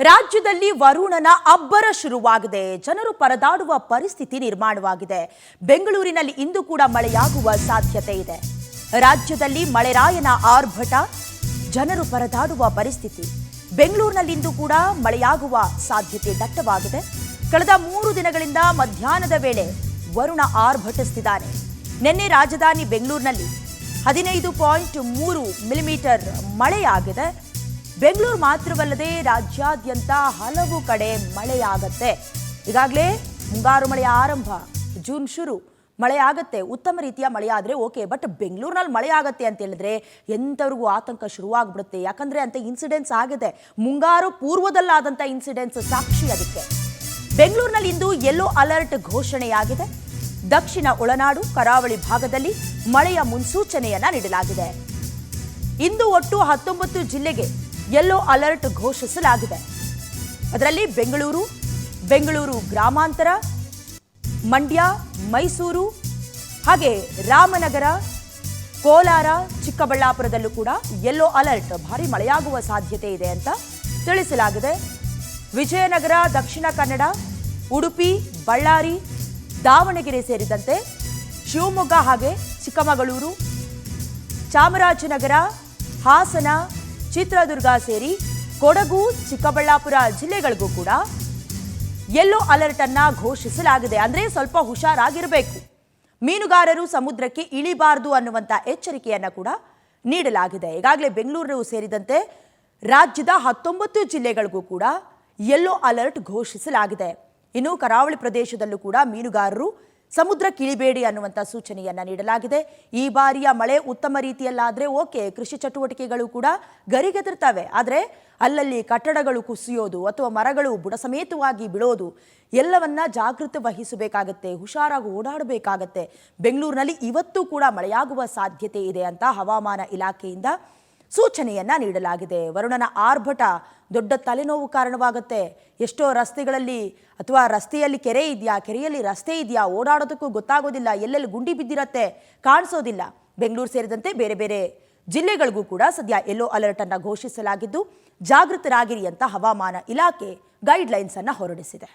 ರಾಜ್ಯದಲ್ಲಿ ವರುಣನ ಅಬ್ಬರ ಶುರುವಾಗಿದೆ. ಜನರು ಪರದಾಡುವ ಪರಿಸ್ಥಿತಿ ನಿರ್ಮಾಣವಾಗಿದೆ. ಬೆಂಗಳೂರಿನಲ್ಲಿ ಇಂದು ಕೂಡ ಮಳೆಯಾಗುವ ಸಾಧ್ಯತೆ ಇದೆ. ರಾಜ್ಯದಲ್ಲಿ ಮಳೆರಾಯನ ಆರ್ಭಟ, ಜನರು ಪರದಾಡುವ ಪರಿಸ್ಥಿತಿ. ಬೆಂಗಳೂರಿನಲ್ಲಿಂದು ಕೂಡ ಮಳೆಯಾಗುವ ಸಾಧ್ಯತೆ ದಟ್ಟವಾಗಿದೆ. ಕಳೆದ 3 ದಿನಗಳಿಂದ ಮಧ್ಯಾಹ್ನದ ವೇಳೆ ವರುಣ ಆರ್ಭಟಿಸುತ್ತಿದ್ದಾನೆ. ನಿನ್ನೆ ರಾಜಧಾನಿ ಬೆಂಗಳೂರಿನಲ್ಲಿ 15.3 ಮಿಲಿಮೀಟರ್ ಮಳೆಯಾಗಿದೆ. ಬೆಂಗಳೂರು ಮಾತ್ರವಲ್ಲದೆ ರಾಜ್ಯಾದ್ಯಂತ ಹಲವು ಕಡೆ ಮಳೆಯಾಗತ್ತೆ. ಈಗಾಗಲೇ ಮುಂಗಾರು ಮಳೆಯ ಆರಂಭ, ಜೂನ್ ಶುರು, ಮಳೆ ಆಗತ್ತೆ. ಉತ್ತಮ ರೀತಿಯ ಮಳೆ ಆದರೆ ಓಕೆ, ಬಟ್ ಬೆಂಗಳೂರಿನಲ್ಲಿ ಮಳೆ ಆಗತ್ತೆ ಅಂತ ಹೇಳಿದ್ರೆ ಎಂಥವ್ರಿಗೂ ಆತಂಕ ಶುರುವಾಗ್ಬಿಡುತ್ತೆ. ಯಾಕಂದ್ರೆ ಅಂತ ಇನ್ಸಿಡೆಂಟ್ಸ್ ಆಗಿದೆ. ಮುಂಗಾರು ಪೂರ್ವದಲ್ಲಾದಂಥ ಇನ್ಸಿಡೆಂಟ್ಸ್ ಸಾಕ್ಷಿ ಅದಕ್ಕೆ. ಬೆಂಗಳೂರಿನಲ್ಲಿ ಇಂದು ಯೆಲ್ಲೋ ಅಲರ್ಟ್ ಘೋಷಣೆಯಾಗಿದೆ. ದಕ್ಷಿಣ ಒಳನಾಡು, ಕರಾವಳಿ ಭಾಗದಲ್ಲಿ ಮಳೆಯ ಮುನ್ಸೂಚನೆಯನ್ನ ನೀಡಲಾಗಿದೆ. ಇಂದು ಒಟ್ಟು 19 ಜಿಲ್ಲೆಗೆ ಯೆಲ್ಲೋ ಅಲರ್ಟ್ ಘೋಷಿಸಲಾಗಿದೆ. ಅದರಲ್ಲಿ ಬೆಂಗಳೂರು ಗ್ರಾಮಾಂತರ, ಮಂಡ್ಯ, ಮೈಸೂರು, ಹಾಗೆ ರಾಮನಗರ, ಕೋಲಾರ, ಚಿಕ್ಕಬಳ್ಳಾಪುರದಲ್ಲೂ ಕೂಡ ಯೆಲ್ಲೋ ಅಲರ್ಟ್, ಭಾರಿ ಮಳೆಯಾಗುವ ಸಾಧ್ಯತೆ ಇದೆ ಅಂತ ತಿಳಿಸಲಾಗಿದೆ. ವಿಜಯನಗರ, ದಕ್ಷಿಣ ಕನ್ನಡ, ಉಡುಪಿ, ಬಳ್ಳಾರಿ, ದಾವಣಗೆರೆ ಸೇರಿದಂತೆ ಶಿವಮೊಗ್ಗ ಹಾಗೆ ಚಿಕ್ಕಮಗಳೂರು, ಚಾಮರಾಜನಗರ, ಹಾಸನ, ಚಿತ್ರದುರ್ಗ ಸೇರಿ ಕೊಡಗು, ಚಿಕ್ಕಬಳ್ಳಾಪುರ ಜಿಲ್ಲೆಗಳಿಗೂ ಕೂಡ ಯೆಲ್ಲೋ ಅಲರ್ಟ್ ಅನ್ನ ಘೋಷಿಸಲಾಗಿದೆ. ಅಂದ್ರೆ ಸ್ವಲ್ಪ ಹುಷಾರಾಗಿರಬೇಕು, ಮೀನುಗಾರರು ಸಮುದ್ರಕ್ಕೆ ಇಳಿಬಾರದು ಅನ್ನುವಂಥ ಎಚ್ಚರಿಕೆಯನ್ನ ಕೂಡ ನೀಡಲಾಗಿದೆ. ಈಗಾಗಲೇ ಬೆಂಗಳೂರು ಸೇರಿದಂತೆ ರಾಜ್ಯದ 19 ಜಿಲ್ಲೆಗಳಿಗೂ ಕೂಡ ಯೆಲ್ಲೋ ಅಲರ್ಟ್ ಘೋಷಿಸಲಾಗಿದೆ. ಇನ್ನು ಕರಾವಳಿ ಪ್ರದೇಶದಲ್ಲೂ ಕೂಡ ಮೀನುಗಾರರು ಸಮುದ್ರಕ್ಕೆ ಇಳಿಬೇಡಿ ಅನ್ನುವಂಥ ಸೂಚನೆಯನ್ನ ನೀಡಲಾಗಿದೆ. ಈ ಬಾರಿಯ ಮಳೆ ಉತ್ತಮ ರೀತಿಯಲ್ಲಾದರೆ ಓಕೆ, ಕೃಷಿ ಚಟುವಟಿಕೆಗಳು ಕೂಡ ಗರಿಗೆದರ್ತವೆ. ಆದರೆ ಅಲ್ಲಲ್ಲಿ ಕಟ್ಟಡಗಳು ಕುಸಿಯೋದು ಅಥವಾ ಮರಗಳು ಬುಡ ಸಮೇತವಾಗಿ ಬೀಳೋದು ಎಲ್ಲವನ್ನ ಜಾಗೃತಿ ವಹಿಸಬೇಕಾಗತ್ತೆ, ಹುಷಾರಾಗಿ ಓಡಾಡಬೇಕಾಗತ್ತೆ. ಬೆಂಗಳೂರಿನಲ್ಲಿ ಇವತ್ತು ಕೂಡ ಮಳೆಯಾಗುವ ಸಾಧ್ಯತೆ ಇದೆ ಅಂತ ಹವಾಮಾನ ಇಲಾಖೆಯಿಂದ ಸೂಚನೆಯನ್ನ ನೀಡಲಾಗಿದೆ. ವರುಣನ ಆರ್ಭಟ ದೊಡ್ಡ ತಲೆನೋವು ಕಾರಣವಾಗುತ್ತೆ. ಎಷ್ಟೋ ರಸ್ತೆಗಳಲ್ಲಿ ಅಥವಾ ರಸ್ತೆಯಲ್ಲಿ ಕೆರೆ ಇದೆಯಾ, ಕೆರೆಯಲ್ಲಿ ರಸ್ತೆ ಇದೆಯಾ, ಓಡಾಡೋದಕ್ಕೂ ಗೊತ್ತಾಗೋದಿಲ್ಲ. ಎಲ್ಲೆಲ್ಲಿ ಗುಂಡಿ ಬಿದ್ದಿರತ್ತೆ ಕಾಣಿಸೋದಿಲ್ಲ. ಬೆಂಗಳೂರು ಸೇರಿದಂತೆ ಬೇರೆ ಬೇರೆ ಜಿಲ್ಲೆಗಳಿಗೂ ಕೂಡ ಸದ್ಯ ಯೆಲ್ಲೋ ಅಲರ್ಟ್ ಅನ್ನ ಘೋಷಿಸಲಾಗಿದ್ದು ಜಾಗೃತರಾಗಿರಿ ಅಂತ ಹವಾಮಾನ ಇಲಾಖೆ ಗೈಡ್ಲೈನ್ಸ್ ಅನ್ನ ಹೊರಡಿಸಿದೆ.